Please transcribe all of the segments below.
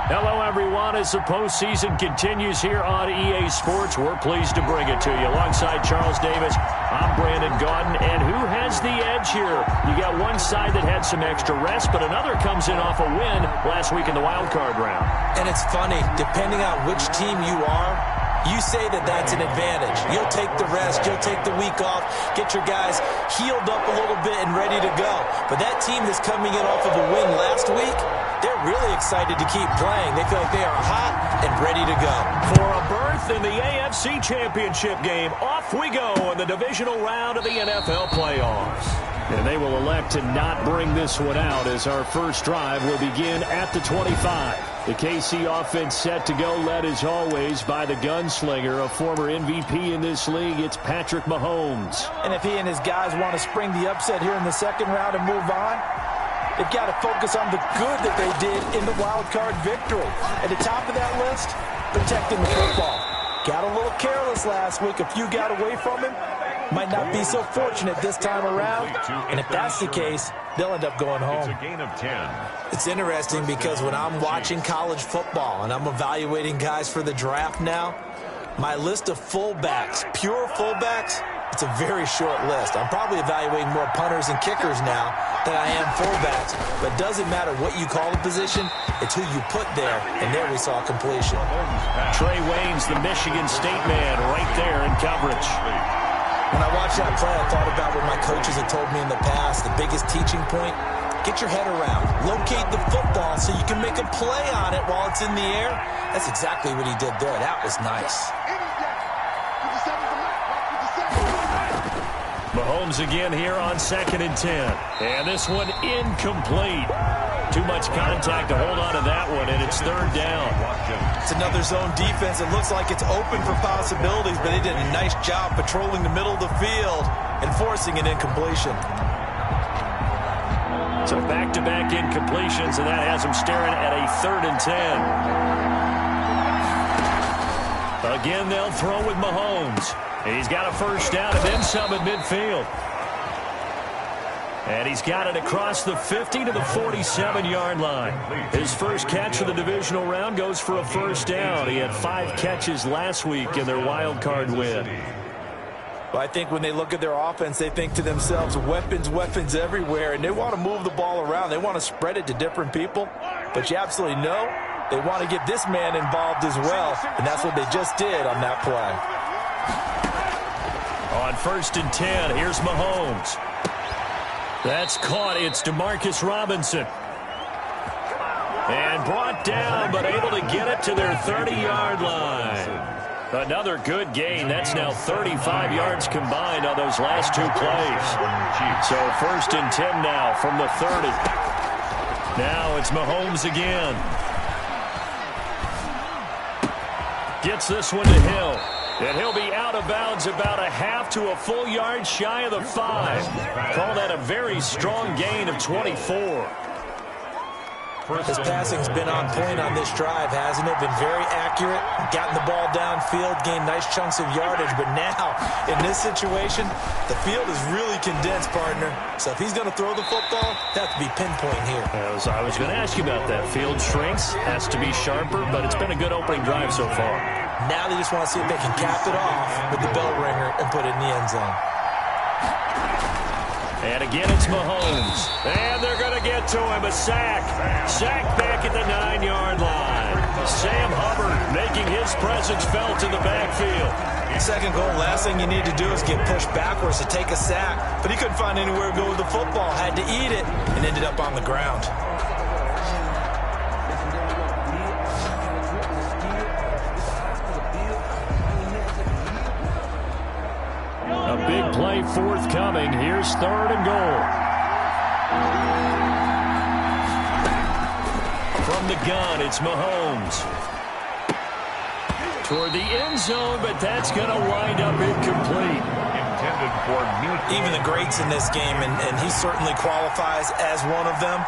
Hello, everyone. As the postseason continues here on EA Sports, we're pleased to bring it to you. Alongside Charles Davis, I'm Brandon Gaudin. And who has the edge here? You got one side that had some extra rest, but another comes in off a win last week in the wild card round. And it's funny, depending on which team you are, you say that that's an advantage. You'll take the rest, you'll take the week off, get your guys healed up a little bit and ready to go. But that team that's coming in off of a win last week, they're really excited to keep playing. They feel like they are hot and ready to go. For a berth in the AFC Championship game, off we go in the divisional round of the NFL playoffs. And they will elect to not bring this one out as our first drive will begin at the 25. The KC offense set to go, led as always by the gunslinger, a former MVP in this league. It's Patrick Mahomes. And if he and his guys want to spring the upset here in the second round and move on, they've got to focus on the good that they did in the wild card victory. At the top of that list, protecting the football. Got a little careless last week. A few got away from him. Might not be so fortunate this time around. And if that's the case, they'll end up going home. It's a gain of 10. It's interesting because when I'm watching college football and I'm evaluating guys for the draft now, my list of fullbacks, pure fullbacks, it's a very short list. I'm probably evaluating more punters and kickers now than I am fullbacks. But it doesn't matter what you call the position, it's who you put there. And there we saw completion. Trey Waynes, the Michigan State man, right there in coverage. When I watched that play, I thought about what my coaches had told me in the past. The biggest teaching point, get your head around. Locate the football so you can make a play on it while it's in the air. That's exactly what he did there. That was nice. Mahomes again here on 2nd and 10. And this one incomplete. Too much contact to hold on to that one, and it's 3rd down. It's another zone defense. It looks like it's open for possibilities, but they did a nice job patrolling the middle of the field and forcing an incompletion. So back-to-back incompletions, and that has them staring at a 3rd and 10. Again, they'll throw with Mahomes. He's got a first down and then some at midfield. And he's got it across the 50 to the 47-yard line. His first catch of the divisional round goes for a first down. He had 5 catches last week in their wild card win. Well, I think when they look at their offense, they think to themselves, weapons, weapons everywhere, and they want to move the ball around. They want to spread it to different people. But you absolutely know they want to get this man involved as well, and that's what they just did on that play. On 1st and 10, here's Mahomes. That's caught. It's Demarcus Robinson. And brought down, but able to get it to their 30-yard line. Another good gain. That's now 35 yards combined on those last 2 plays. So 1st and 10 now from the 30. Now it's Mahomes again. Gets this one to Hill. And he'll be out of bounds about a half to a full yard shy of the 5. Call that a very strong gain of 24. His passing's been on point on this drive, hasn't it? Been very accurate, gotten the ball downfield, gained nice chunks of yardage. But now, in this situation, the field is really condensed, partner. So if he's going to throw the football, that has to be pinpoint here. I was going to ask you about that. Field shrinks, has to be sharper, but it's been a good opening drive so far. Now they just want to see if they can cap it off with the bell ringer and put it in the end zone. And again, it's Mahomes. And they're going to get to him. A sack. Sack back at the 9-yard line. Sam Hubbard making his presence felt in the backfield. Second goal, last thing you need to do is get pushed backwards to take a sack. But he couldn't find anywhere to go with the football. Had to eat it and ended up on the ground. A big play forthcoming. Here's 3rd and goal. From the gun, it's Mahomes. Toward the end zone, but that's going to wind up incomplete. Intended for even the greats in this game, and he certainly qualifies as one of them.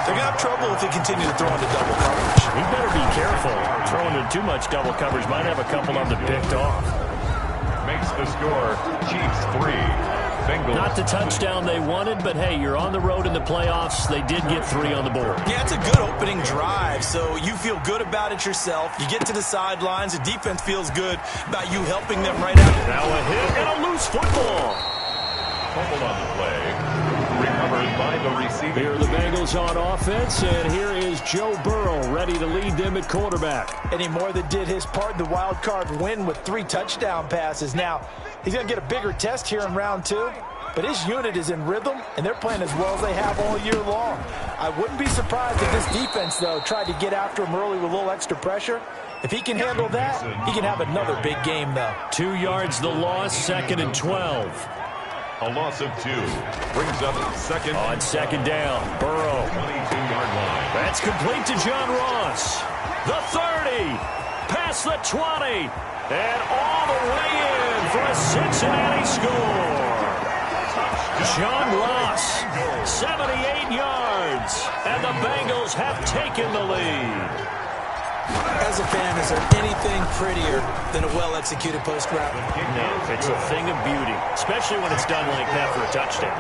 They're going to have trouble if they continue to throw into double coverage. He better be careful. Throwing into too much double coverage might have a couple of them picked off. makes the score Chiefs 3, Bengals. Not the touchdown they wanted, but hey, you're on the road in the playoffs. They did get 3 on the board. Yeah, it's a good opening drive, so you feel good about it yourself. You get to the sidelines. The defense feels good about you helping them right out. Now a hit and a loose football. Fumbled on the play. Recovered by the receiver. Here are the Bengals on offense, and here is Joe Burrow ready to lead them at quarterback. Eddie Moore that did his part in the wild card win with 3 touchdown passes. Now, he's going to get a bigger test here in round 2, but his unit is in rhythm, and they're playing as well as they have all year long. I wouldn't be surprised if this defense, though, tried to get after him early with a little extra pressure. If he can handle that, he can have another big game, though. 2 yards the loss, 2nd and 12. A loss of 2. Brings up 2nd. On 2nd down, Burrow. 22-yard line. That's complete to John Ross. The 30. Past the 20. And all the way in for a Cincinnati score. John Ross, 78 yards. And the Bengals have taken the lead. As a fan, is there anything prettier than a well-executed post route? No, it's a thing of beauty, especially when it's done like that for a touchdown.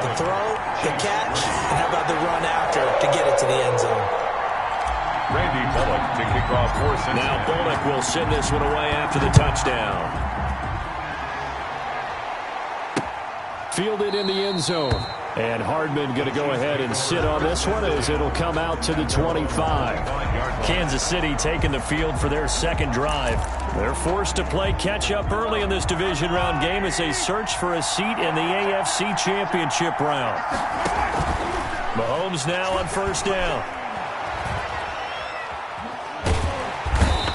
The throw, the catch, and how about the run after to get it to the end zone? Randy Bullock to kick off for Cincinnati. Now Bullock will send this one away after the touchdown. Fielded in the end zone. And Hardman going to go ahead and sit on this one as it'll come out to the 25. Kansas City taking the field for their 2nd drive. They're forced to play catch-up early in this division round game as they search for a seat in the AFC Championship round. Mahomes now on 1st down.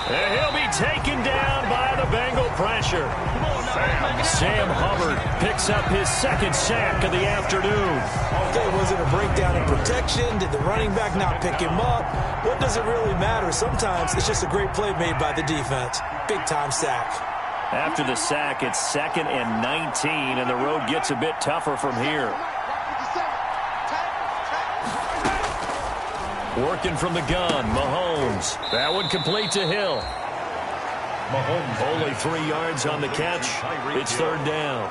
And he'll be taken down by the Bengal pressure. Sam Hubbard picks up his 2nd sack of the afternoon. Okay, was it a breakdown in protection? Did the running back not pick him up? What does it really matter? Sometimes it's just a great play made by the defense. Big-time sack. After the sack, it's 2nd and 19, and the road gets a bit tougher from here. Working from the gun, Mahomes. That one complete to Hill. Mahomes only 3 yards on the catch. It's 3rd down.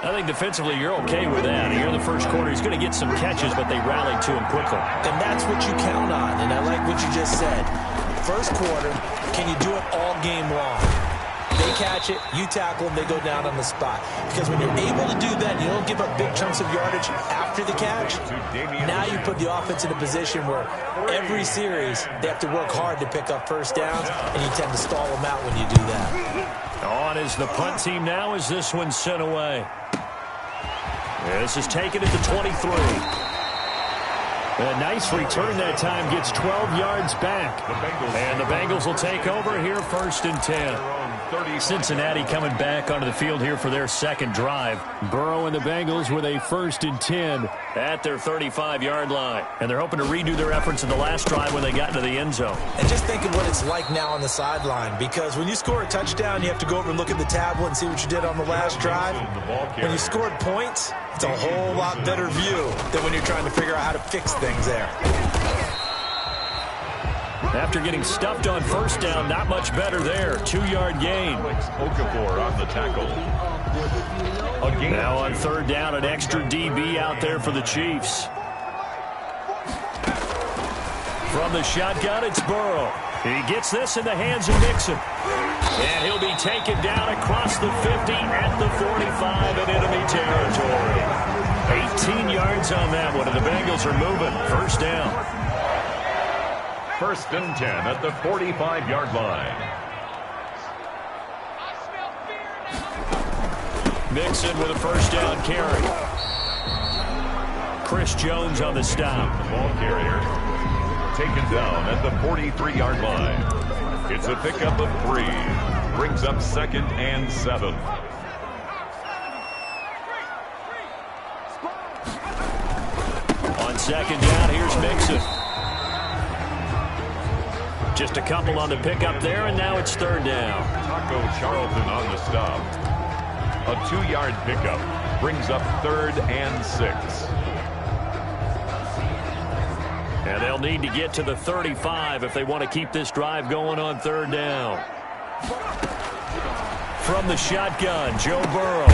I think defensively you're okay with that. Here in the first quarter, he's going to get some catches, but they rallied to him quickly. And that's what you count on, and I like what you just said. First quarter, can you do it all game long? They catch it, you tackle them, they go down on the spot. Because when you're able to do that, you don't give up big chunks of yardage after the catch. Now you put the offense in a position where every series they have to work hard to pick up 1st downs, and you tend to stall them out when you do that. On is the punt team now as this one's sent away. This is taken at the 23. A nice return that time, gets 12 yards back. And the Bengals will take over here 1st and 10. Cincinnati coming back onto the field here for their 2nd drive. Burrow and the Bengals with a 1st and 10 at their 35-yard line. And they're hoping to redo their efforts in the last drive when they got into the end zone. And just think of what it's like now on the sideline, because when you score a touchdown, you have to go over and look at the tablet and see what you did on the last drive. When you scored points, it's a whole lot better view than when you're trying to figure out how to fix things there. After getting stuffed on 1st down, not much better there. 2-yard gain. Okafor on the tackle. Now on 3rd down, an extra DB out there for the Chiefs. From the shotgun, it's Burrow. He gets this in the hands of Mixon. And he'll be taken down across the 50 at the 45 in enemy territory. 18 yards on that one, and the Bengals are moving. 1st down. 1st and 10 at the 45-yard line. Mixon with a 1st down carry. Chris Jones on the stop. The ball carrier taken down at the 43-yard line. It's a pickup of 3. Brings up 2nd and 7. On 2nd down, here's Mixon. Just a couple on the pickup there, and now it's 3rd down. Taco Charlton on the stop. A 2-yard pickup brings up 3rd and 6. And they'll need to get to the 35 if they want to keep this drive going on 3rd down. from the shotgun. Joe Burrow.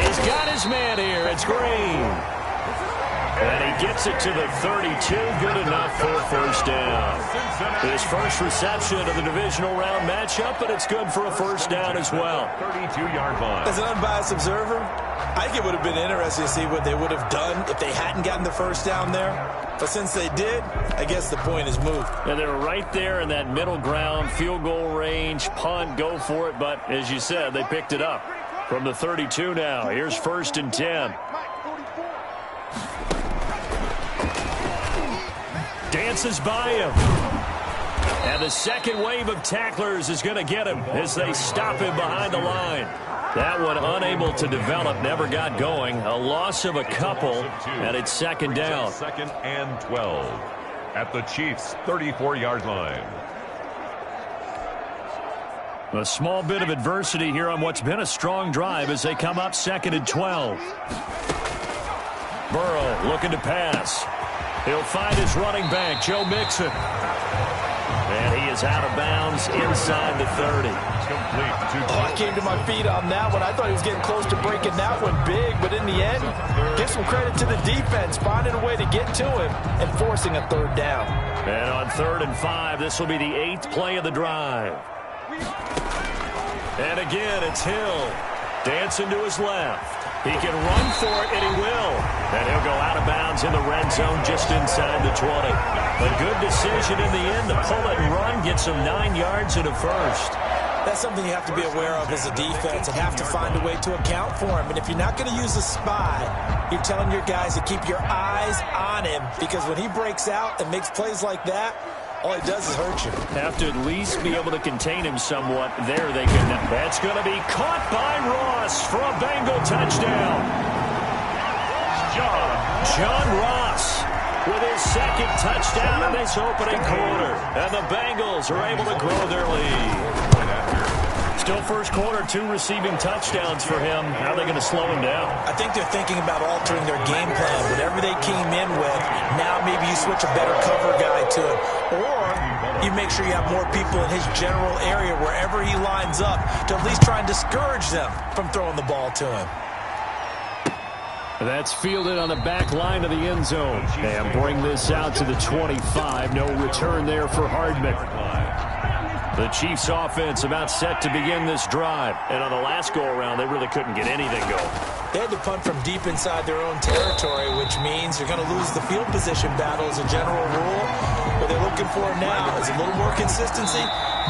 He's got his man here. It's Green. And he gets it to the 32. Good enough for a first down. His first reception of the divisional round matchup, but it's good for a first down as well. 32-yard line. As an unbiased observer, I think it would have been interesting to see what they would have done if they hadn't gotten the first down there. But since they did, I guess the point is moved. And they're right there in that middle ground, field goal range, punt, go for it. But as you said, they picked it up from the 32 now. Here's 1st and 10. Dances by him. And the second wave of tacklers is going to get him as they stop him behind the line. That one unable to develop, never got going. A loss of a couple, and it's 2nd down. 2nd and 12 at the Chiefs' 34-yard line. A small bit of adversity here on what's been a strong drive as they come up 2nd and 12. Burrow looking to pass. He'll find his running back, Joe Mixon. And he is out of bounds inside the 30. I came to my feet on that one. I thought he was getting close to breaking that one big, but in the end, give some credit to the defense, finding a way to get to him and forcing a 3rd down. And on 3rd and 5, this will be the 8th play of the drive. And again, it's Hill. Dancing to his left. He can run for it, and he will. And he'll go out of bounds in the red zone just inside the 20. A good decision in the end to pull it and run, get some 9 yards and a first. That's something you have to be aware of as a defense and have to find a way to account for him. And if you're not going to use a spy, you're telling your guys to keep your eyes on him, because when he breaks out and makes plays like that, all he does is hurt you. Have to at least be able to contain him somewhat. There they can. That's going to be caught by Ross for a Bengal touchdown. John Ross with his 2nd touchdown in this opening quarter. And the Bengals are able to grow their lead. Still first quarter, 2 receiving touchdowns for him. How are they going to slow him down? I think they're thinking about altering their game plan. Whatever they came in with, now maybe you switch a better cover guy to him. Or you make sure you have more people in his general area wherever he lines up to at least try and discourage them from throwing the ball to him. That's fielded on the back line of the end zone. And bring this out to the 25. No return there for Hardman. The Chiefs offense about set to begin this drive. And on the last go-around, they really couldn't get anything going. They had to punt from deep inside their own territory, which means you're going to lose the field position battle as a general rule. What they're looking for now is a little more consistency,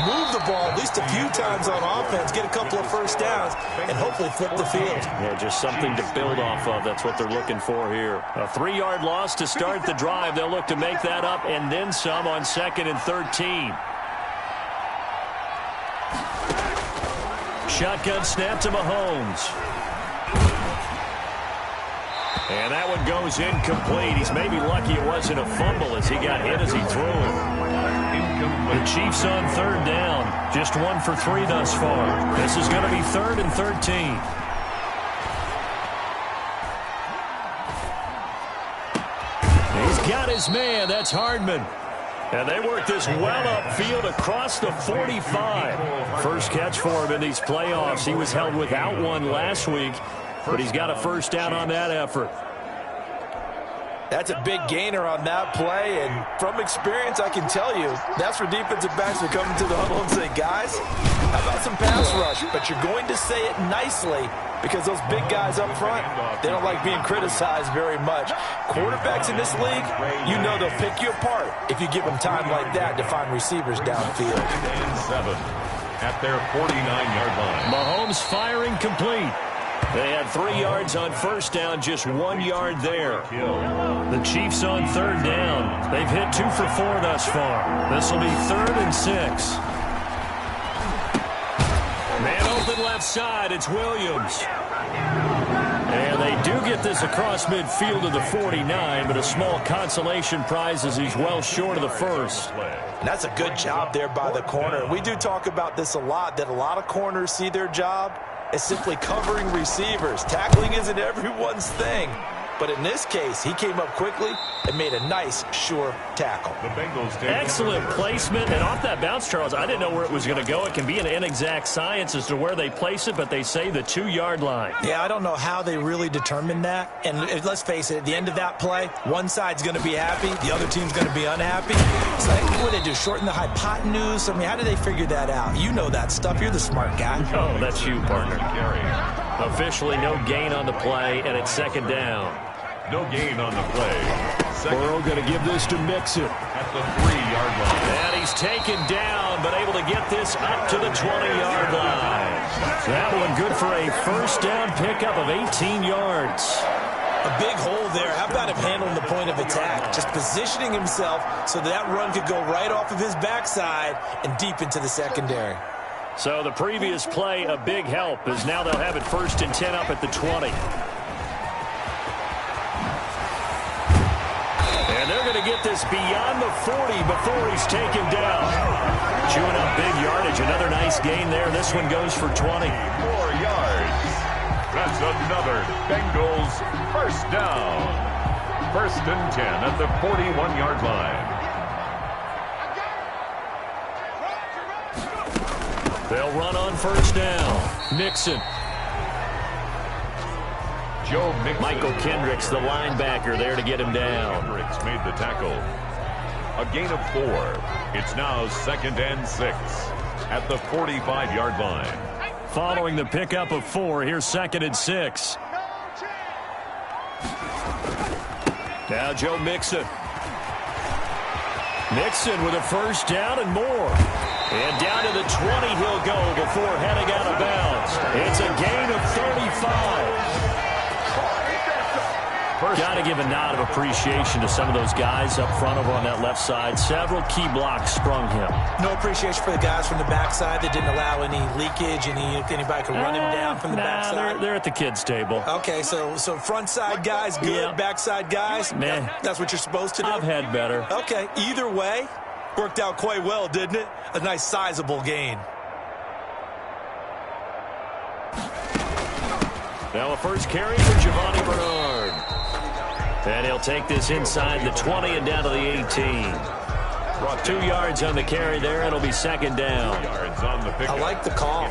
move the ball at least a few times on offense, get a couple of first downs, and hopefully flip the field. Yeah, just something to build off of. That's what they're looking for here. A 3-yard loss to start the drive. They'll look to make that up and then some on 2nd and 13. Shotgun snap to Mahomes. And that one goes incomplete. He's maybe lucky it wasn't a fumble as he got hit as he threw it. The Chiefs on 3rd down. Just 1 for 3 thus far. This is going to be 3rd and 13. He's got his man. That's Hardman. And they work this well upfield across the 45. First catch for him in these playoffs. He was held without one last week, but he's got a first down on that effort. That's a big gainer on that play, and from experience, I can tell you, that's where defensive backs will come into the huddle and say, guys, how about some pass rush? But you're going to say it nicely because those big guys up front, they don't like being criticized very much. Quarterbacks in this league, you know they'll pick you apart if you give them time like that to find receivers downfield. 7 at their 49-yard line. Mahomes firing complete. They had 3 yards on first down, just 1 yard there. The Chiefs on 3rd down. They've hit 2 for 4 thus far. This will be 3rd and 6. Man open left side, it's Williams. And they do get this across midfield to the 49, but a small consolation prize as he's well short of the first. That's a good job there by the corner. We do talk about this a lot, that a lot of corners see their job as simply covering receivers. Tackling isn't everyone's thing. But in this case, he came up quickly and made a nice, sure tackle. The Bengals take Excellent placement, and off that bounce, Charles, I didn't know where it was going to go. It can be an inexact science as to where they place it, but they say the 2-yard line. Yeah, I don't know how they really determined that. And let's face it, at the end of that play, one side's going to be happy, the other team's going to be unhappy. It's like, what do they do, shorten the hypotenuse? I mean, how do they figure that out? You know that stuff. You're the smart guy. Oh, that's you, partner. Officially no gain on the play, and it's second down. No gain on the play. Burrow going to give this to Mixon. At the 3-yard line. And he's taken down, but able to get this up to the 20-yard line. That one good for a first down pickup of 18 yards. A big hole there. How about him handling the point of attack? Just positioning himself so that run could go right off of his backside and deep into the secondary. So the previous play, a big help, as now they'll have it 1st and 10 up at the 20. And they're going to get this beyond the 40 before he's taken down. Chewing up big yardage. Another nice gain there. This one goes for 20. 4 yards. That's another Bengals first down. 1st and 10 at the 41-yard line. They'll run on first down. Mixon. Joe Mixon. Michael Kendricks, the linebacker, there to get him down. Kendricks made the tackle. A gain of 4. It's now 2nd and 6 at the 45-yard line. Following the pickup of 4, here's 2nd and 6. Now Joe Mixon. Mixon with a first down and more. And down to the 20 he'll go before heading out of bounds. It's a gain of 35. Got to give a nod of appreciation to some of those guys up front over on that left side. Several key blocks sprung him. No appreciation for the guys from the backside that didn't allow any leakage, anybody could run him down from the backside. They're at the kids' table. Okay, so front side guys good, Yeah. backside guys, Man, that's what you're supposed to do? I've had better. Okay, either way, worked out quite well, didn't it? A nice sizable gain. Now a first carry for Giovanni Bernard. And he'll take this inside the 20 and down to the 18. 2 yards on the carry there. It'll be 2nd down. I like the call.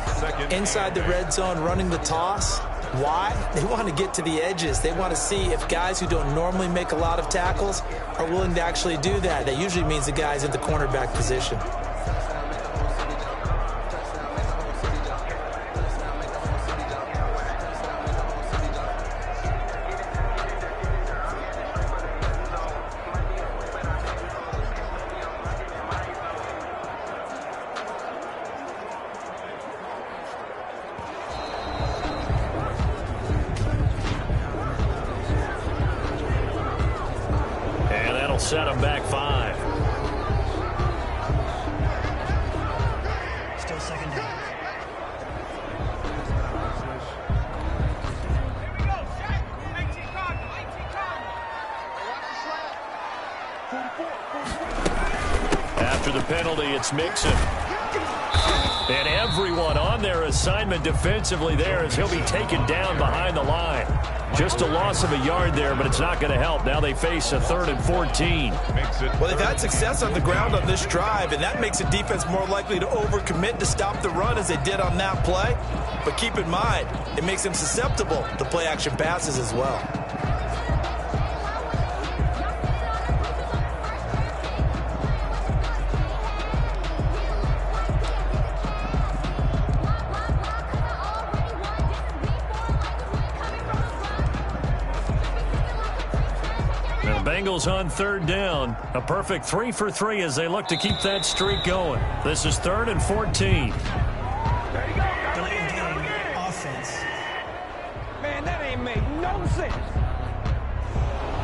Inside the red zone, running the toss. Why? They want to get to the edges. They want to see if guys who don't normally make a lot of tackles are willing to actually do that. That usually means the guy's in the cornerback position. Set him back 5. Still 2nd down. After the penalty, it's Mixon. And everyone on their assignment defensively there as he'll be taken down behind the line. Just a loss of a yard there, but it's not going to help. Now they face a 3rd and 14. Well, they've had success on the ground on this drive, and that makes the defense more likely to overcommit to stop the run as they did on that play. But keep in mind, it makes them susceptible to play-action passes as well. Bengals on 3rd down. A perfect 3 for 3 as they look to keep that streak going. This is 3rd and 14. Delayed game offense. Man, that ain't make no sense.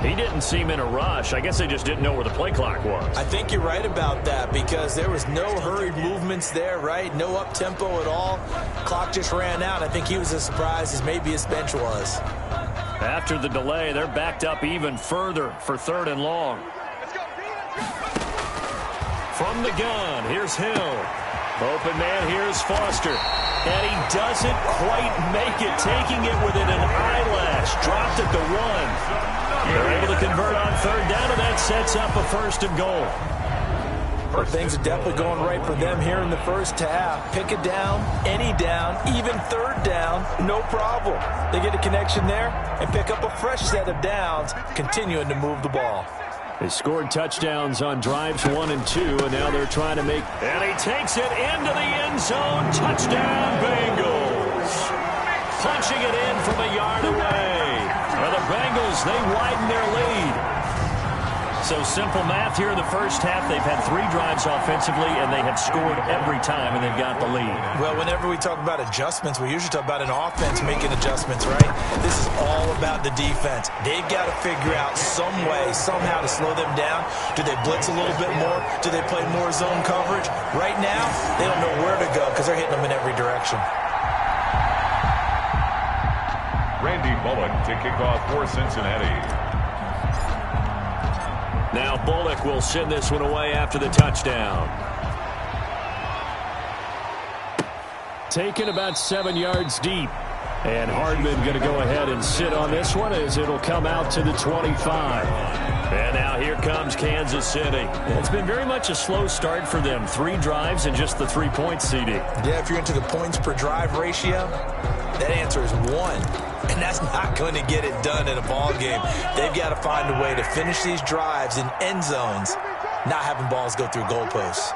He didn't seem in a rush. I guess they just didn't know where the play clock was. I think you're right about that because there was no hurried movements there, right? No up-tempo at all. Clock just ran out. I think he was as surprised as maybe his bench was. After the delay, they're backed up even further for 3rd and long. From the gun, here's Hill. Open man, here's Foster. And he doesn't quite make it, taking it within an eyelash. Dropped it to 1. They're able to convert on third down, and that sets up a 1st and goal. Well, things are definitely going right for them here in the first half. Pick a down, any down, even third down, no problem. They get a connection there and pick up a fresh set of downs, continuing to move the ball. They scored touchdowns on drives 1 and 2, and now they're trying to make... And he takes it into the end zone. Touchdown, Bengals. Punching it in from a yard away. Well, the Bengals, they widen their lead. So simple math here in the first half. They've had 3 drives offensively, and they have scored every time, and they've got the lead. Well, whenever we talk about adjustments, we usually talk about an offense making adjustments, right? This is all about the defense. They've got to figure out some way, somehow to slow them down. Do they blitz a little bit more? Do they play more zone coverage? Right now, they don't know where to go because they're hitting them in every direction. Randy Bullock to kick off for Cincinnati. Now Bullock will send this one away after the touchdown. Taken about 7 yards deep. And Hardman going to go ahead and sit on this one as it'll come out to the 25. And now here comes Kansas City. It's been very much a slow start for them. 3 drives and just the 3 points, CD. Yeah, if you're into the points per drive ratio, that answer is 1. And that's not going to get it done in a ball game. They've got to find a way to finish these drives in end zones, not having balls go through goalposts.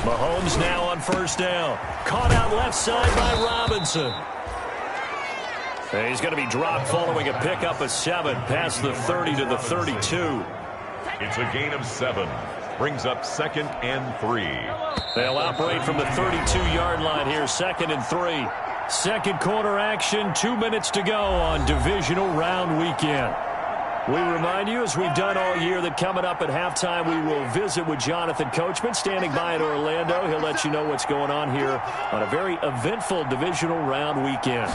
Mahomes now on first down. Caught out left side by Robinson. And he's going to be dropped following a pickup of 7 past the 30 to the 32. It's a gain of 7. Brings up 2nd and 3. They'll operate from the 32-yard line here, 2nd and 3. Second quarter action, 2 minutes to go on divisional round weekend. We remind you, as we've done all year, that coming up at halftime, we will visit with Jonathan Coachman, standing by in Orlando. He'll let you know what's going on here on a very eventful divisional round weekend.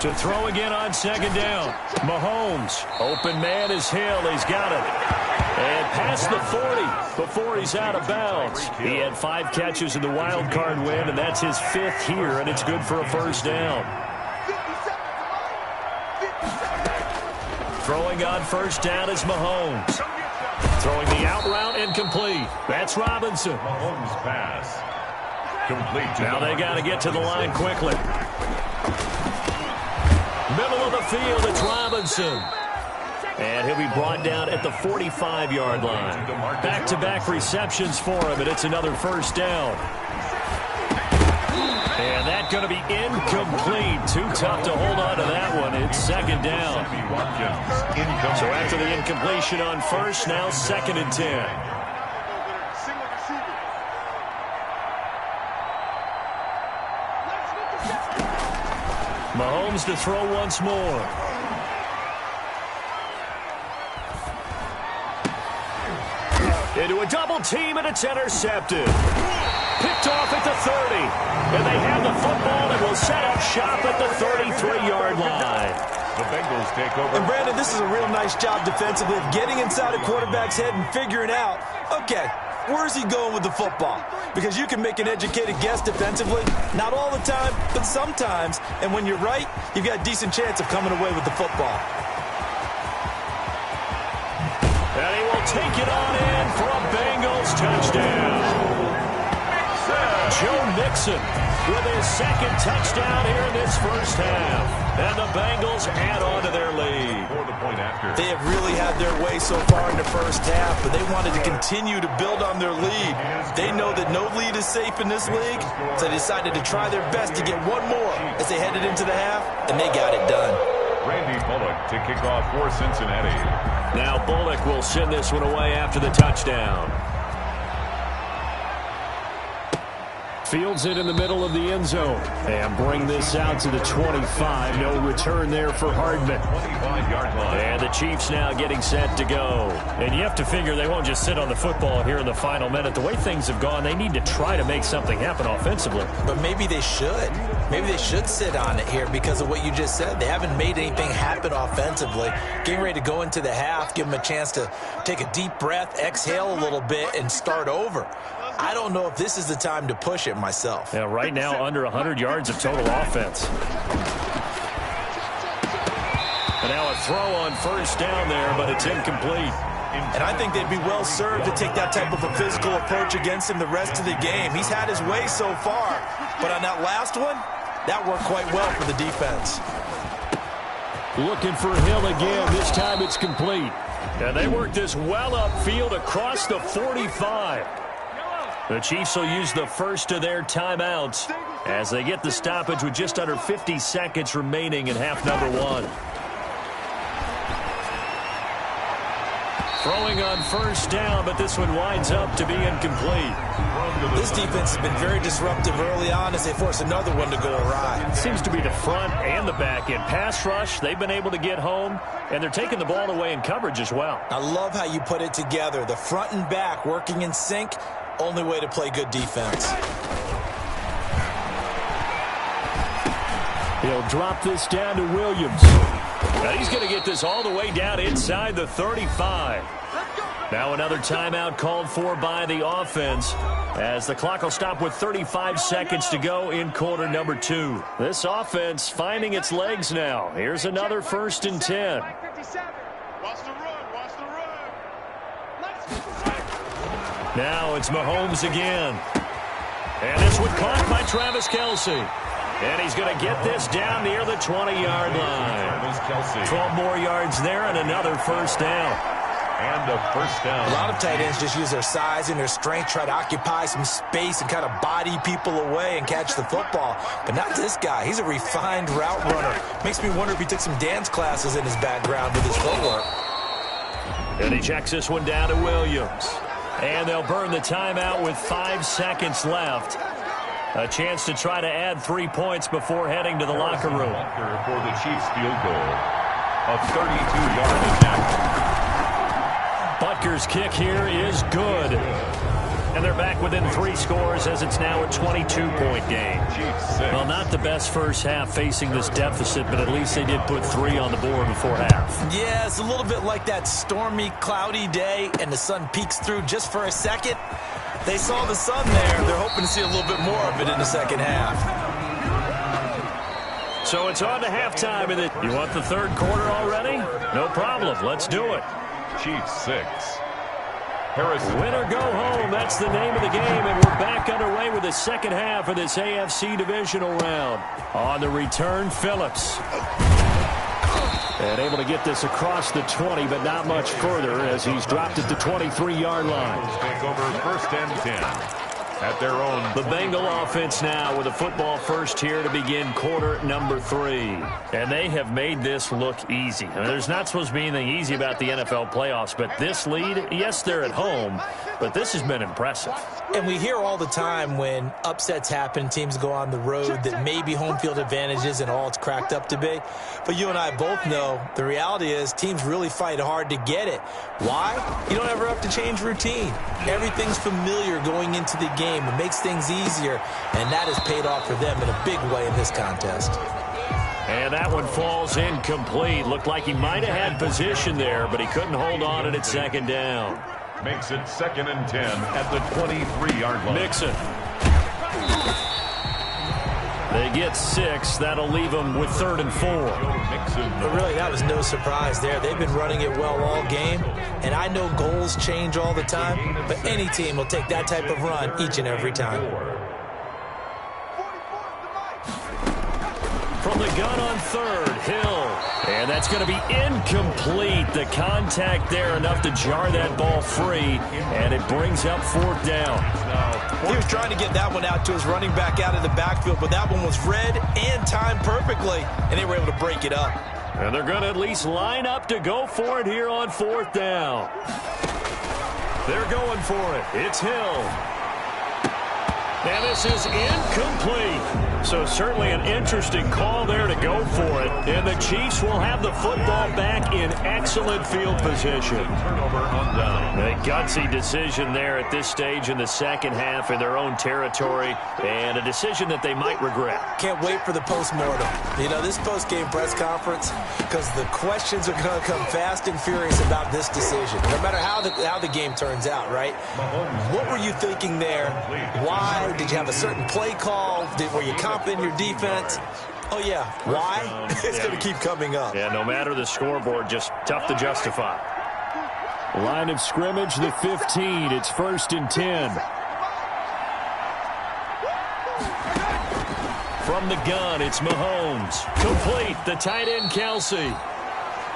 To throw again on 2nd down. Mahomes, open man is Hill. He's got it. And past the 40 before he's out of bounds. He had 5 catches in the wild card win, and that's his 5th here, and it's good for a first down. Throwing on first down is Mahomes. Throwing the out route incomplete. That's Robinson. Mahomes pass. Complete. Now they got to get to the line quickly. Middle of the field, it's Robinson. And he'll be brought down at the 45-yard line. Back-to-back receptions for him, and it's another first down. And that's going to be incomplete. Too tough to hold on to that one. It's 2nd down. So after the incompletion on first, now 2nd and 10. Mahomes to throw once more. Into a double team, and it's intercepted. Picked off at the 30. And they have the football and will set up shop at the 33-yard line. The Bengals take over. And Brandon, this is a real nice job defensively of getting inside a quarterback's head and figuring out, okay, where's he going with the football? Because you can make an educated guess defensively. Not all the time, but sometimes. And when you're right, you've got a decent chance of coming away with the football. And he will take it on in for a Bengals touchdown. Joe Mixon with his 2nd touchdown here in this first half. And the Bengals add on to their lead. For the point after. They have really had their way so far in the first half, but they wanted to continue to build on their lead. They know that no lead is safe in this league, so they decided to try their best to get one more as they headed into the half, and they got it done. Randy Bullock to kick off for Cincinnati. Now Bullock will send this one away after the touchdown. Fields it in the middle of the end zone. And bring this out to the 25. No return there for Hardman. 25-yard line. And the Chiefs now getting set to go. And you have to figure they won't just sit on the football here in the final minute. The way things have gone, they need to try to make something happen offensively. But maybe they should. Maybe they should sit on it here because of what you just said. They haven't made anything happen offensively. Getting ready to go into the half, give them a chance to take a deep breath, exhale a little bit, and start over. I don't know if this is the time to push it myself. Yeah, right now under 100 yards of total offense. And now a throw on first down there, but it's incomplete. And I think they'd be well served to take that type of a physical approach against him the rest of the game. He's had his way so far, but on that last one, that worked quite well for the defense. Looking for Hill again. This time it's complete. And they work this well upfield across the 45. The Chiefs will use the first of their timeouts as they get the stoppage with just under 50 seconds remaining in half number 1. Throwing on first down, but this one winds up to be incomplete. This defense has been very disruptive early on as they force another one to go awry. It seems to be the front and the back end. Pass rush, they've been able to get home, and they're taking the ball away in coverage as well. I love how you put it together. The front and back working in sync. Only way to play good defense. He'll drop this down to Williams. Now he's going to get this all the way down inside the 35. Now another timeout called for by the offense as the clock will stop with 35 seconds to go in quarter number 2. This offense finding its legs now. Here's another 1st and 10. Now it's Mahomes again. And this one caught by Travis Kelce. And he's going to get this down near the 20-yard line. 12 more yards there and another first down. And a first down. A lot of tight ends just use their size and their strength, try to occupy some space and kind of body people away and catch the football. But not this guy. He's a refined route runner. Makes me wonder if he took some dance classes in his background with his footwork. And he checks this one down to Williams. And they'll burn the timeout with 5 seconds left. A chance to try to add 3 points before heading to the locker room. For the Chiefs field goal. A 32-yard attempt. Butker's kick here is good. And they're back within 3 scores as it's now a 22-point game. Well, not the best first half facing this deficit, but at least they did put 3 on the board before half. Yeah, it's a little bit like that stormy, cloudy day, and the sun peeks through just for a second. They saw the sun there. They're hoping to see a little bit more of it in the second half. So it's on to halftime. You want the third quarter already? No problem. Let's do it. Chiefs 6. Harrison. Win or go home, that's the name of the game, and we're back underway with the second half of this AFC divisional round. On the return, Phillips. And able to get this across the 20, but not much further as he's dropped at the 23-yard line. Take over 1st and 10. At their own. The Bengal offense now with a football first here to begin quarter number 3. And they have made this look easy. I mean, there's not supposed to be anything easy about the NFL playoffs, but this lead, yes, they're at home, but this has been impressive. And we hear all the time when upsets happen, teams go on the road, that maybe home field advantage isn't all it's cracked up to be. But you and I both know the reality is teams really fight hard to get it. Why? You don't ever have to change routine. Everything's familiar going into the game. It makes things easier, and that has paid off for them in a big way in this contest. And that one falls incomplete. Looked like he might have had position there, but he couldn't hold on at second down. Makes it 2nd and 10 at the 23-yard line. Mixon. They get 6. That'll leave them with 3rd and 4. But really, that was no surprise there. They've been running it well all game, and I know goals change all the time, but any team will take that type of run each and every time. From the gun on 3rd, Hill. And that's going to be incomplete. The contact there enough to jar that ball free, and it brings up 4th down. He was trying to get that one out to his running back out of the backfield, but that one was read and timed perfectly, and they were able to break it up. And they're going to at least line up to go for it here on 4th down. They're going for it. It's Hill. And this is incomplete. So certainly an interesting call there to go for it. And the Chiefs will have the football back in excellent field position. Turnover on down. A gutsy decision there at this stage in the second half in their own territory, and a decision that they might regret. Can't wait for the postmortem. You know, this post-game press conference, because the questions are going to come fast and furious about this decision, no matter how the game turns out, right? What were you thinking there? Why? Did you have a certain play call? Were you confident in your defense? Oh, yeah. Why? It's going to keep coming up. Yeah, no matter the scoreboard, just tough to justify. Line of scrimmage, the 15. It's 1st and 10. From the gun, it's Mahomes. Complete, the tight end, Kelsey.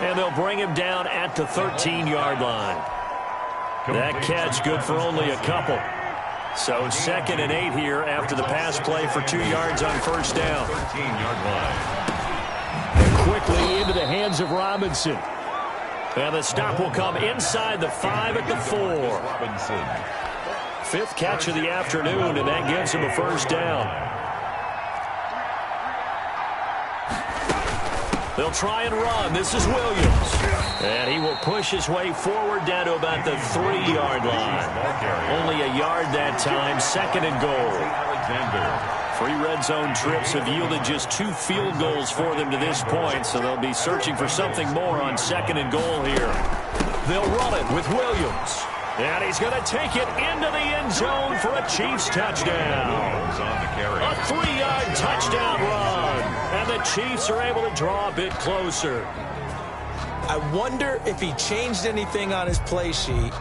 And they'll bring him down at the 13-yard line. That catch good for only a couple. So 2nd and 8 here after the pass play for 2 yards on first down. 13-yard line. And quickly into the hands of Robinson. And the stop will come inside the 5 at the 4. Robinson. 5th catch of the afternoon, and that gives him a first down. They'll try and run. This is Williams. And he will push his way forward down to about the 3-yard line. Only a yard that time. 2nd and goal. Alexander. 3 red zone trips have yielded just 2 field goals for them to this point, so they'll be searching for something more on 2nd and goal here. They'll run it with Williams. And he's going to take it into the end zone for a Chiefs touchdown. A 3-yard touchdown run. And the Chiefs are able to draw a bit closer. I wonder if he changed anything on his play sheet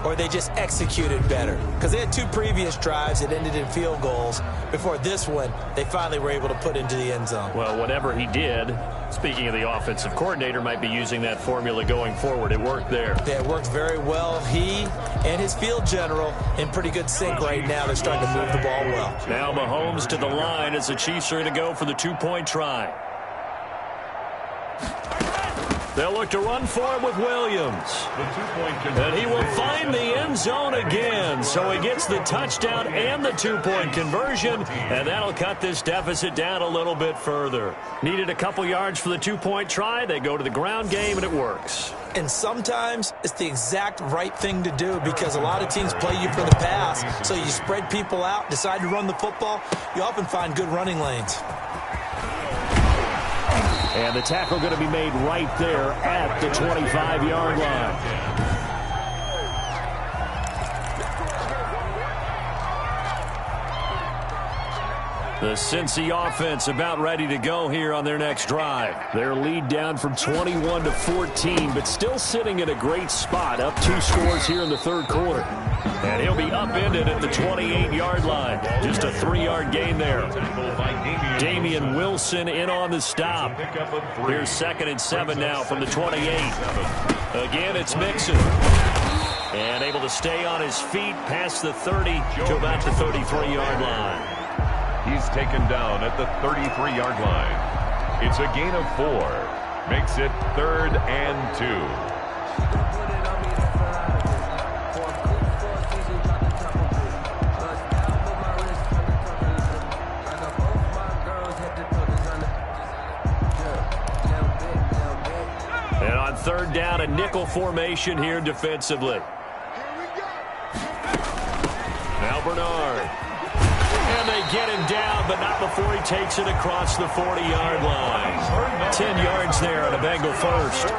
or they just executed better. Because they had 2 previous drives that ended in field goals. Before this one, they finally were able to put into the end zone. Well, whatever he did, speaking of the offensive coordinator, might be using that formula going forward. It worked there. Yeah, it worked very well. He and his field general in pretty good sync right now. They're starting to move the ball well. Now Mahomes to the line as the Chiefs are going to go for the 2-point try. They'll look to run for him with Williams. And he will find the end zone again. So he gets the touchdown and the 2-point conversion. And that'll cut this deficit down a little bit further. Needed a couple yards for the 2-point try. They go to the ground game, and it works. And sometimes it's the exact right thing to do because a lot of teams play you for the pass. So you spread people out, decide to run the football. You often find good running lanes. And the tackle going to be made right there at the 25-yard line. The Cincy offense about ready to go here on their next drive. Their lead down from 21 to 14, but still sitting in a great spot. Up 2 scores here in the 3rd quarter. And he'll be upended at the 28-yard line. Just a 3-yard gain there. Damian Wilson in on the stop. Here's 2nd and 7 now from the 28. Again, it's Mixon. And able to stay on his feet past the 30 to about the 33-yard line. He's taken down at the 33-yard line. It's a gain of 4. Makes it 3rd and 2. And on 3rd down, a nickel formation here defensively. Now Bernard. And they get him down, but not before he takes it across the 40-yard line. 10 yards there on a Bengal first.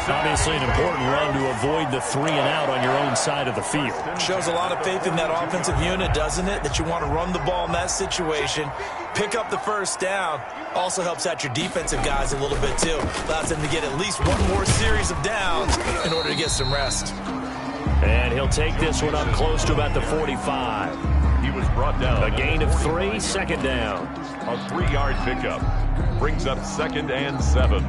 Obviously an important run to avoid the 3 and out on your own side of the field. Shows a lot of faith in that offensive unit, doesn't it? That you want to run the ball in that situation. Pick up the first down. Also helps out your defensive guys a little bit, too. Allows them to get at least one more series of downs in order to get some rest. And he'll take this one up close to about the 45. He was brought down. A gain of 3, 2nd down. A 3-yard pickup. Brings up 2nd and 7.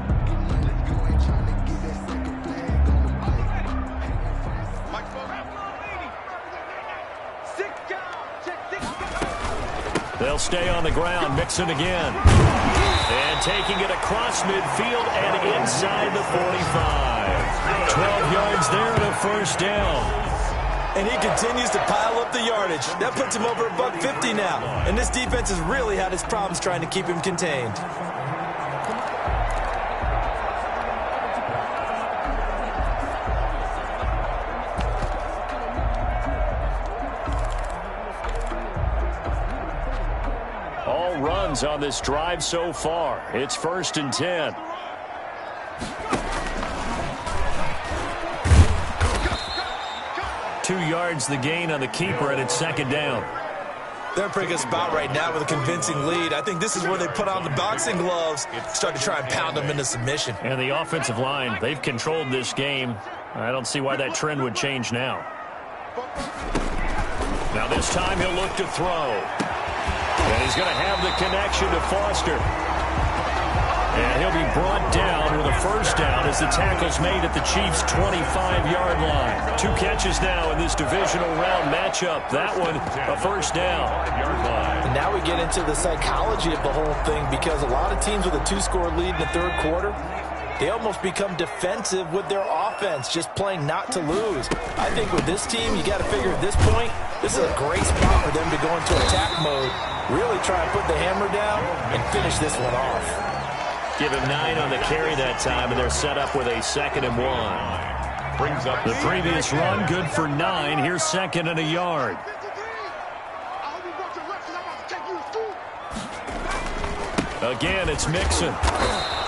They'll stay on the ground. Mixon again. And taking it across midfield and inside the 45. 12 yards there and a first down. And he continues to pile up the yardage. That puts him over $150 now. And this defense has really had its problems trying to keep him contained. All runs on this drive so far. It's 1st and 10. Yards the gain on the keeper, and it's 2nd down. They're in a pretty good spot right now with a convincing lead. I think this is where they put on the boxing gloves, start to try and pound them into submission. And the offensive line, they've controlled this game. I don't see why that trend would change now. Now this time he'll look to throw. And he's going to have the connection to Foster. And he'll be brought down with a 1st down as the tackle's made at the Chiefs' 25-yard line. 2 catches now in this divisional round matchup. That one, a 1st down. And now we get into the psychology of the whole thing, because a lot of teams with a 2-score lead in the 3rd quarter, they almost become defensive with their offense, just playing not to lose. I think with this team, you got to figure at this point, this is a great spot for them to go into attack mode, really try and put the hammer down and finish this one off. Give him 9 on the carry that time, and they're set up with a 2nd and 1. Brings up the previous run, good for 9. Here's 2nd and a yard. Again, it's Mixon.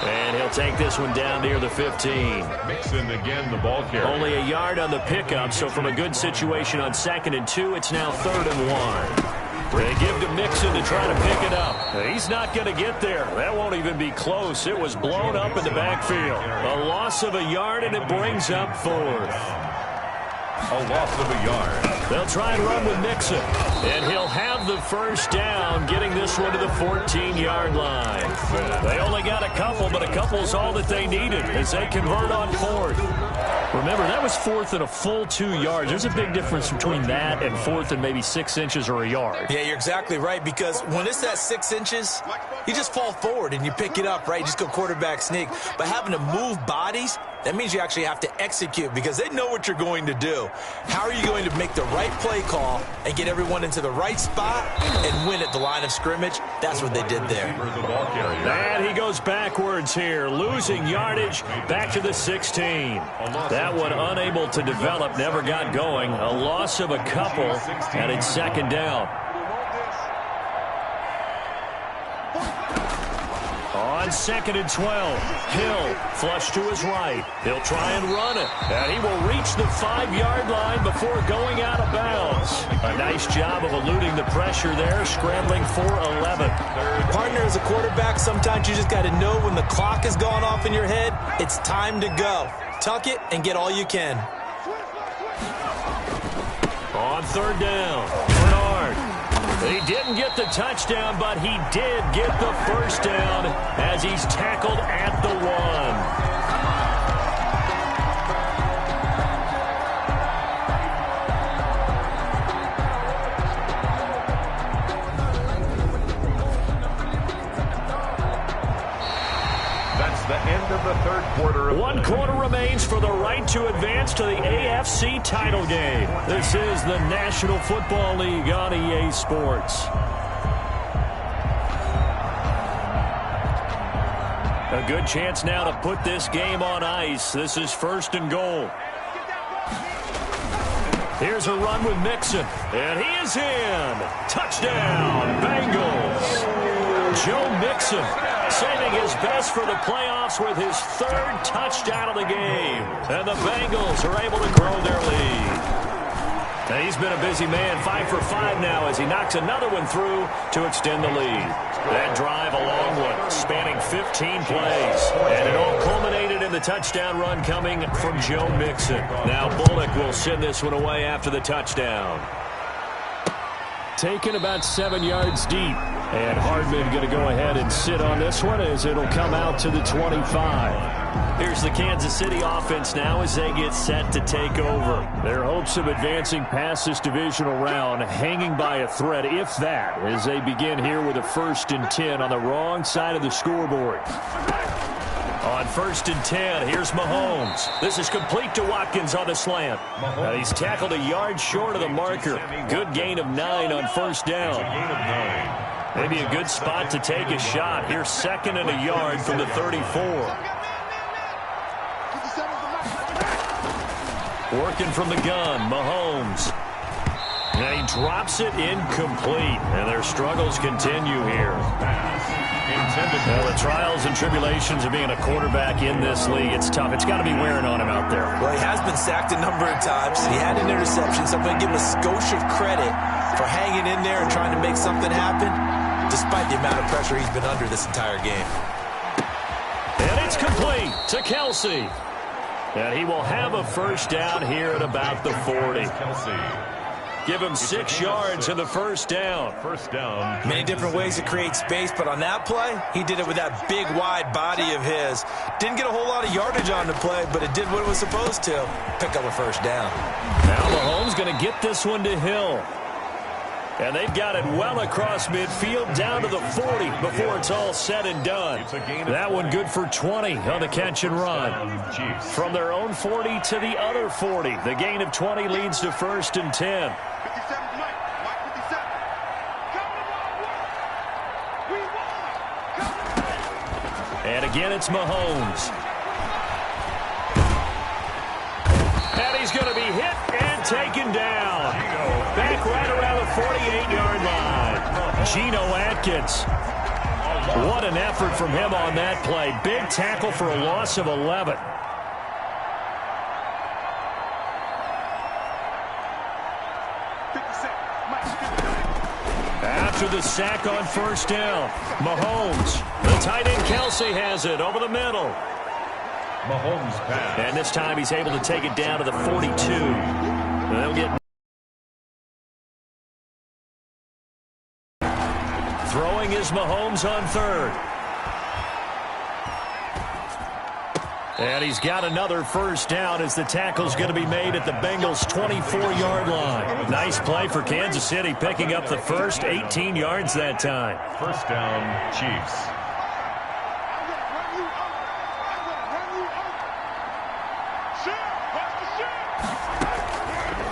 And he'll take this one down near the 15. Mixon again, the ball carrier. Only a yard on the pickup, so from a good situation on 2nd and 2, it's now 3rd and 1. They give to Mixon to try to pick it up. He's not going to get there. That won't even be close. It was blown up in the backfield. A loss of a yard, and it brings up 4th. A loss of a yard. They'll try and run with Mixon. And he'll have the 1st down, getting this one to the 14-yard line. They only got a couple, but a couple's all that they needed as they convert on 4th. Remember, that was 4th and a full 2 yards. There's a big difference between that and 4th and maybe 6 inches or a yard. Yeah, you're exactly right, because when it's at 6 inches, you just fall forward and you pick it up, right? You just go quarterback sneak. But having to move bodies, that means you actually have to execute, because they know what you're going to do. How are you going to make the right play call and get everyone into the right spot and win at the line of scrimmage? That's what they did there. And he goes backwards here, losing yardage back to the 16. That one unable to develop, never got going. A loss of a couple, and it's 2nd down. On 2nd and 12, Hill flush to his right. He'll try and run it, and he will reach the 5-yard line before going out of bounds. A nice job of eluding the pressure there, scrambling for 11. Partner, as a quarterback, sometimes you just got to know when the clock has gone off in your head, it's time to go. Tuck it and get all you can. On 3rd down, Bernard. He didn't get the touchdown, but he did get the 1st down as he's tackled at the 1. The end of the 3rd quarter. 1 quarter remains for the right to advance to the AFC title game. This is the National Football League on EA Sports. A good chance now to put this game on ice. This is 1st and goal. Here's a run with Mixon, and he is in. Touchdown, Bengals. Joe Mixon saving his best for the playoffs with his 3rd touchdown of the game. And the Bengals are able to grow their lead. And he's been a busy man, 5 for 5 now as he knocks another one through to extend the lead. That drive, a long one, spanning 15 plays. And it all culminated in the touchdown run coming from Joe Mixon. Now Bullock will send this one away after the touchdown. Taken about 7 yards deep. And Hardman going to go ahead and sit on this one as it'll come out to the 25. Here's the Kansas City offense now as they get set to take over. Their hopes of advancing past this divisional round hanging by a thread, if that, as they begin here with a 1st and 10 on the wrong side of the scoreboard. On 1st and 10, here's Mahomes. This is complete to Watkins on the slant. He's tackled a yard short of the marker. Good gain of 9 on 1st down. Maybe a good spot to take a shot. Here's 2nd and a yard from the 34. Working from the gun, Mahomes. And he drops it incomplete. And their struggles continue here. Well, the trials and tribulations of being a quarterback in this league, it's tough. It's got to be wearing on him out there. Well, he has been sacked a number of times. He had an interception, so I'm going to give him a skosh of credit for hanging in there and trying to make something happen, despite the amount of pressure he's been under this entire game. And it's complete to Kelsey. And he will have a 1st down here at about the 40. Give him 6 yards in the 1st down. Many different ways to create space, but on that play, he did it with that big, wide body of his. Didn't get a whole lot of yardage on the play, but it did what it was supposed to. Pick up a 1st down. Now Mahomes going to get this one to Hill. And they've got it well across midfield down to the 40 before it's all said and done. That one good for 20 on the catch and run. From their own 40 to the other 40. The gain of 20 leads to 1st and 10. And again, it's Mahomes. And he's going to be hit and taken down. Back right around the 48-yard line. Geno Atkins. What an effort from him on that play. Big tackle for a loss of 11. After the sack on 1st down, Mahomes. The tight end Kelsey has it over the middle. Mahomes pass. And this time he's able to take it down to the 42. And they'll get... Throwing is Mahomes on 3rd. And he's got another 1st down as the tackle's going to be made at the Bengals' 24-yard line. Nice play for Kansas City, picking up the first 18 yards that time. 1st down, Chiefs.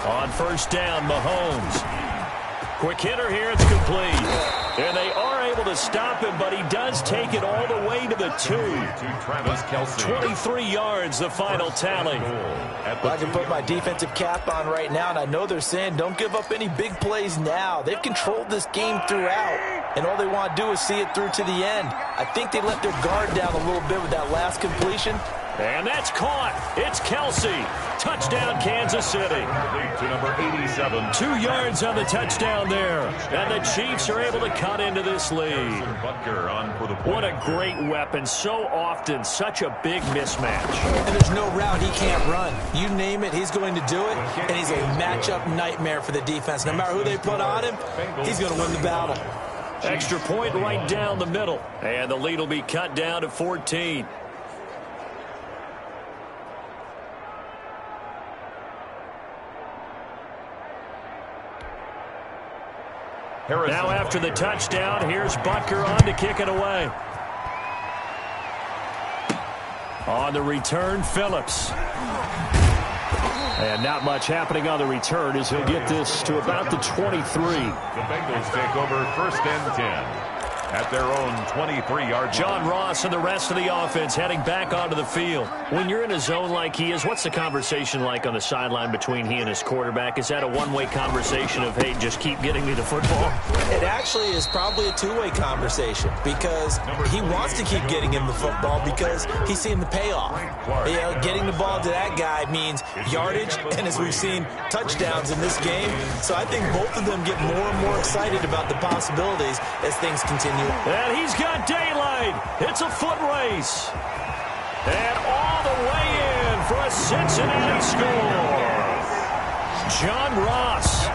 On 1st down, Mahomes. Quick hitter here, it's complete. And they are able to stop him, but he does take it all the way to the 2. 23 yards, the final tally. I can put my defensive cap on right now, and I know they're saying don't give up any big plays now. They've controlled this game throughout, and all they want to do is see it through to the end. I think they let their guard down a little bit with that last completion. And that's caught. It's Kelsey. Touchdown, Kansas City. To number 87. 2 yards on the touchdown there. And the Chiefs are able to cut into this lead. What a great weapon. So often, such a big mismatch. And there's no route he can't run. You name it, he's going to do it. And he's a matchup nightmare for the defense. No matter who they put on him, he's going to win the battle. Extra point right down the middle. And the lead will be cut down to 14. Now after the touchdown, here's Butker on to kick it away. On the return, Phillips. And not much happening on the return as he'll get this to about the 23. The Bengals take over 1st and 10. At their own 23-yard line. John Ross and the rest of the offense heading back onto the field. When you're in a zone like he is, what's the conversation like on the sideline between he and his quarterback? Is that a one-way conversation of, hey, just keep getting me the football? It actually is probably a two-way conversation because he wants to keep getting him the football because he's seeing the payoff. You know, getting the ball to that guy means yardage, and as we've seen, touchdowns in this game. So I think both of them get more and more excited about the possibilities as things continue. And he's got daylight. It's a foot race. And all the way in for a Cincinnati score. John Ross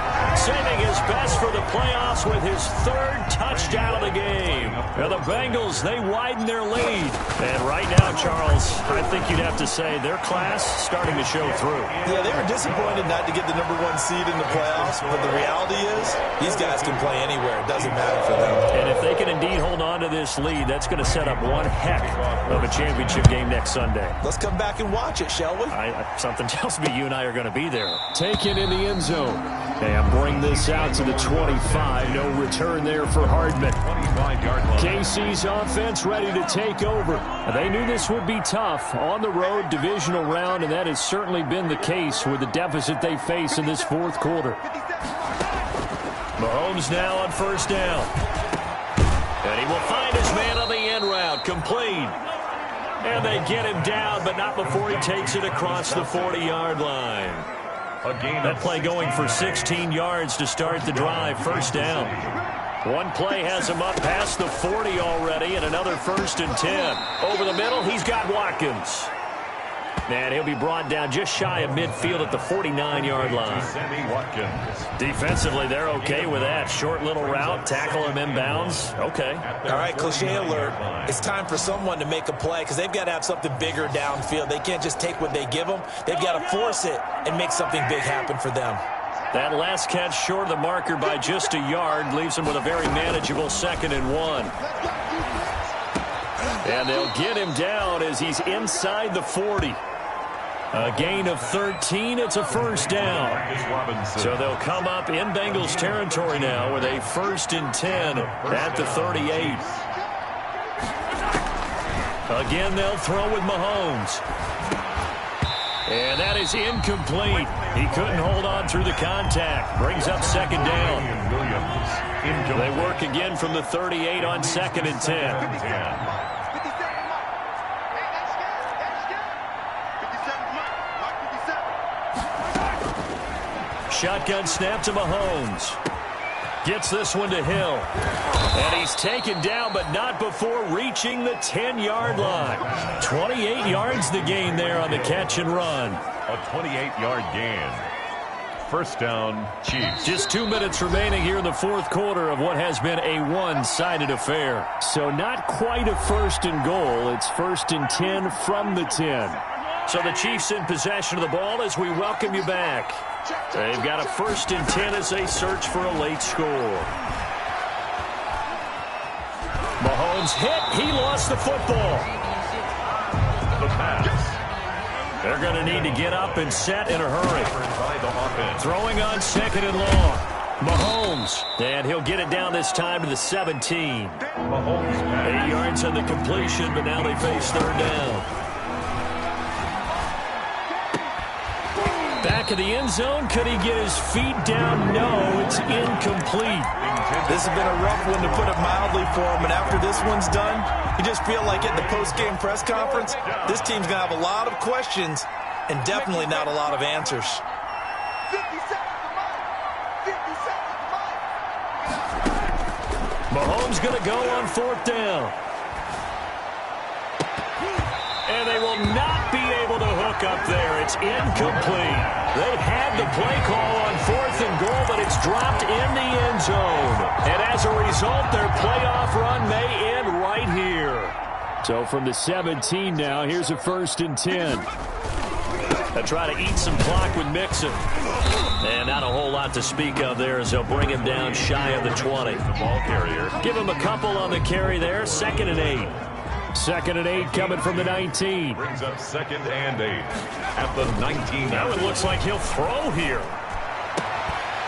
saving his best for the playoffs with his third touchdown of the game. Now the Bengals, they widen their lead. And right now, Charles, I think you'd have to say their class starting to show through. Yeah, they were disappointed not to get the #1 seed in the playoffs, but the reality is these guys can play anywhere. It doesn't matter for them. And if they can indeed hold on to this lead, that's going to set up one heck of a championship game next Sunday. Let's come back and watch it, shall we? Something tells me you and I are going to be there. Taken in the end zone. And bring this out to the 25. No return there for Hardman. 25-yard line. KC's offense ready to take over. They knew this would be tough on the road, divisional round, and that has certainly been the case with the deficit they face in this fourth quarter. Mahomes now on first down. And he will find his man on the end route. Complete. And they get him down, but not before he takes it across the 40-yard line. That play going for 16 yards to start the drive. First down. One play has him up past the 40 already, and another 1st and 10. Over the middle, he's got Watkins. And he'll be brought down just shy of midfield at the 49-yard line. Defensively, they're okay with that. Short little route, tackle him inbounds. Okay. All right, cliche alert. It's time for someone to make a play because they've got to have something bigger downfield. They can't just take what they give them. They've got to force it and make something big happen for them. That last catch short of the marker by just a yard leaves him with a very manageable 2nd and 1. And they'll get him down as he's inside the 40. A gain of 13. It's a first down. So they'll come up in Bengals territory now with a 1st and 10 at the 38. Again, they'll throw with Mahomes. And that is incomplete. He couldn't hold on through the contact. Brings up 2nd down. They work again from the 38 on 2nd and 10. Shotgun snap to Mahomes. Gets this one to Hill. And he's taken down, but not before reaching the 10-yard line. 28 yards the gain there on the catch and run. A 28-yard gain. First down, Chiefs. Just 2 minutes remaining here in the fourth quarter of what has been a one-sided affair. So not quite a 1st and goal. It's 1st and 10 from the 10. So the Chiefs in possession of the ball as we welcome you back. They've got a 1st and 10 as they search for a late score. Mahomes hit. He lost the football. The pass. They're going to need to get up and set in a hurry. Throwing on 2nd and long. Mahomes. And he'll get it down this time to the 17. 8 yards on the completion, but now they face 3rd down. Back of the end zone. Could he get his feet down? No, it's incomplete. This has been a rough one, to put it mildly, for him. And after this one's done, you just feel like at the post-game press conference, this team's going to have a lot of questions and definitely not a lot of answers. 50 seconds, Mike. 50 seconds, Mike. Mahomes going to go on 4th down. And they will not be able to hook up there. It's incomplete. They had the play call on 4th and goal, but it's dropped in the end zone. And as a result, their playoff run may end right here. So from the 17 now, here's a 1st and 10. They'll try to eat some clock with Mixon. And not a whole lot to speak of there as they'll bring him down shy of the 20. The ball carrier. Give him a couple on the carry there. 2nd and 8. 2nd and 8 coming from the 19. Brings up 2nd and 8 at the 19. Now it looks like he'll throw here.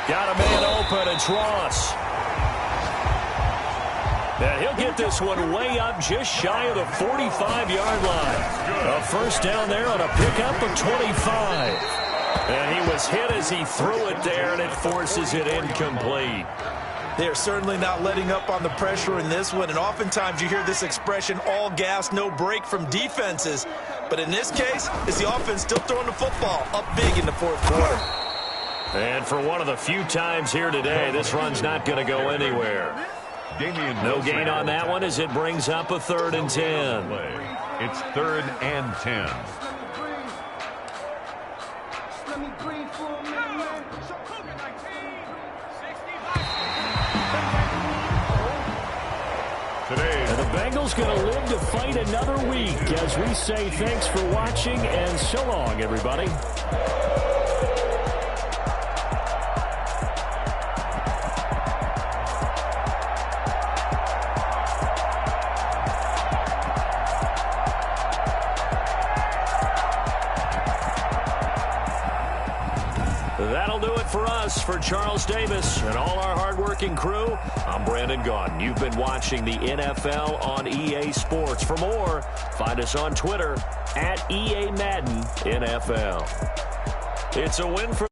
Got a man open. It's Ross. And he'll get this one way up just shy of the 45-yard line. A 1st down there on a pickup of 25. And he was hit as he threw it there, and it forces it incomplete. They are certainly not letting up on the pressure in this one, and oftentimes you hear this expression, all gas, no break, from defenses. But in this case, it's the offense still throwing the football up big in the fourth quarter. And for one of the few times here today, this run's not going to go anywhere. No gain on that one as it brings up a 3rd and 10. It's 3rd and 10. Bengals going to live to fight another week as we say thanks for watching and so long, everybody. That'll do it for us. For Charles Davis and all our hardworking crew, I'm Brandon Gaudin. You've been watching the NFL on EA Sports. For more, find us on Twitter @EA Madden NFL. It's a win for